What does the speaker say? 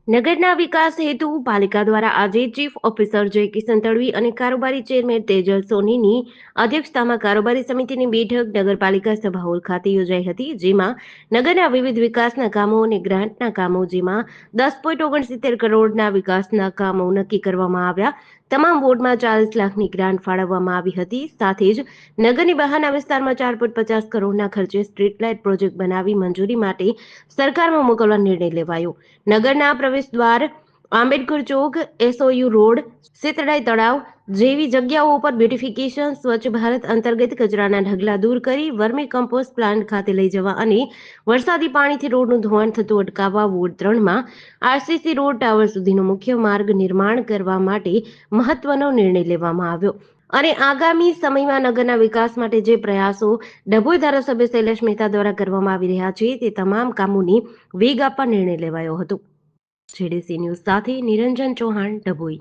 નગરના વિકાસ હેતુ પાલિકા દ્વારા આજે ચીફ ઓફિસર જય કિશન તડવી અને કારોબારી ચેરમેન તેજલ સોનીની અધ્યક્ષતામાં કારોબારી સમિતિની બેઠક નગરપાલિકા સભા હોલ ખાતે યોજાઈ હતી, જેમાં નગરના વિવિધ વિકાસના કામો અને ગ્રાન્ટના કામો, જેમાં 10.69 કરોડના વિકાસના કામો નક્કી કરવામાં આવ્યા. તમામ વોર્ડમાં 40 લાખની ગ્રાન્ટ ફાળવવામાં આવી હતી. સાથે જ નગરની બહારના વિસ્તારમાં 4.50 કરોડના ખર્ચે સ્ટ્રીટ લાઇટ પ્રોજેક્ટ બનાવી મંજૂરી માટે સરકારમાં મોકલવા નિર્ણય લેવાયો. નગરના પ્રવેશદ્વાર, આંબેડકર ચોક, એસઓયુ રોડ, સેતડાઈ તળાવ જેવી જગ્યાઓ પર બ્યુટિફિકેશન, સ્વચ્છ ભારત અંતર્ગત કચરાના ઢગલા દૂર કરી વર્મી કમ્પોસ્ટ પ્લાન્ટ ખાતે લઈ જવા અને વરસાદી પાણીથી રોડનું ધોવાણ થતું અટકાવવા વોર્ડ 3માં આરસીસી રોડ ટાવર સુધીનો મુખ્ય માર્ગ નિર્માણ કરવા માટે મહત્વનો નિર્ણય લેવામાં આવ્યો. અને આગામી સમયમાં નગરના વિકાસ માટે જે પ્રયાસો ડભોઈ ધારાસભ્ય શૈલેષ મહેતા દ્વારા કરવામાં આવી રહ્યા છે, તે તમામ કામોની વેગ આપવા નિર્ણય લેવાયો હતો. જેડીસી ન્યૂઝ સાથે નિરંજન ચૌહાણ, ડભોઈ.